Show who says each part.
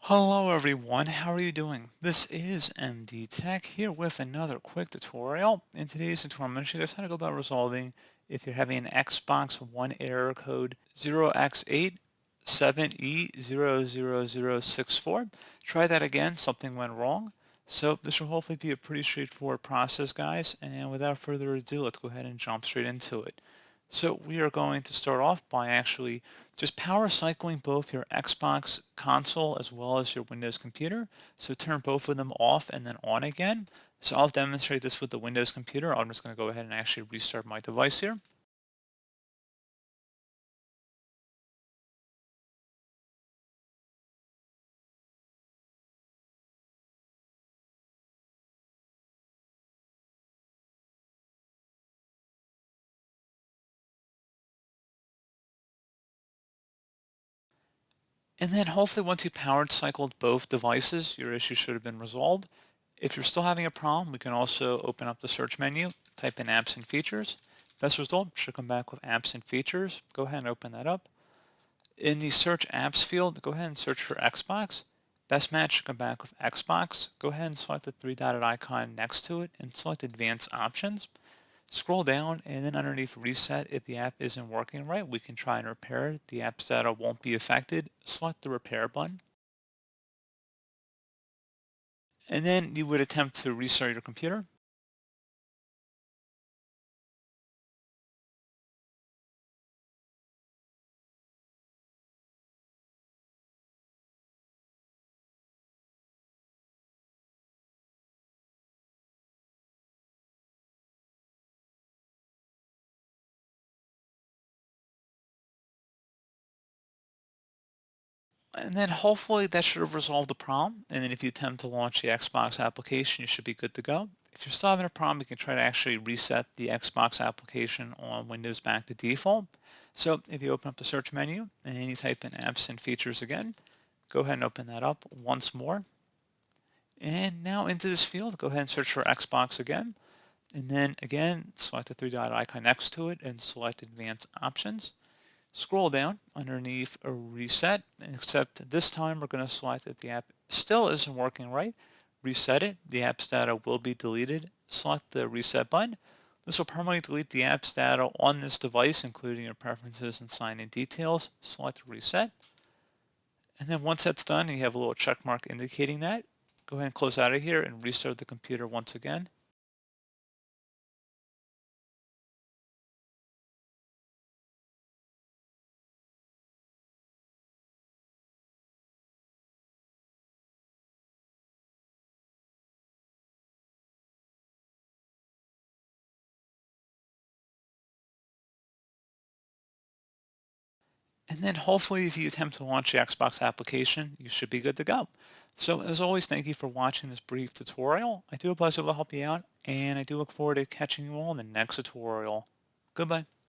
Speaker 1: Hello everyone, how are you doing? This is MD Tech here with another quick tutorial. In today's tutorial, I'm going to show you guys how to go about resolving if you're having an Xbox One error code 0x87e00064. Try that again, something went wrong. So this will hopefully be a pretty straightforward process, guys, and without further ado, let's go ahead and jump straight into it. So we are going to start off by actually just power cycling both your Xbox console as well as your Windows computer. So turn both of them off and then on again. So I'll demonstrate this with the Windows computer. I'm just going to go ahead and actually restart my device here. And then hopefully once you powered cycled both devices, your issue should have been resolved. If you're still having a problem, we can also open up the search menu, type in apps and features. Best result should come back with apps and features. Go ahead and open that up. In the search apps field, go ahead and search for Xbox. Best match should come back with Xbox. Go ahead and select the three-dotted icon next to it and select advanced options. Scroll down and then underneath reset, if the app isn't working right, we can try and repair it. The app's data won't be affected. Select the repair button. And then you would attempt to restart your computer. And then hopefully that should have resolved the problem. And then if you attempt to launch the Xbox application, you should be good to go. If you're still having a problem, you can try to actually reset the Xbox application on Windows back to default. So if you open up the search menu and you type in apps and features again, go ahead and open that up once more. And now into this field, go ahead and search for Xbox again. And then again, select the three-dot icon next to it and select advanced options. Scroll down underneath a reset, except this time we're going to select if the app still isn't working right, reset it. The app's data will be deleted. Select the reset button. This will permanently delete the app's data on this device, including your preferences and sign-in details. Select reset. And then once that's done, you have a little check mark indicating that. Go ahead and close out of here and restart the computer once again. And then hopefully if you attempt to launch the Xbox application, you should be good to go. So as always, thank you for watching this brief tutorial. I do hope I was able to help you out, and I do look forward to catching you all in the next tutorial. Goodbye.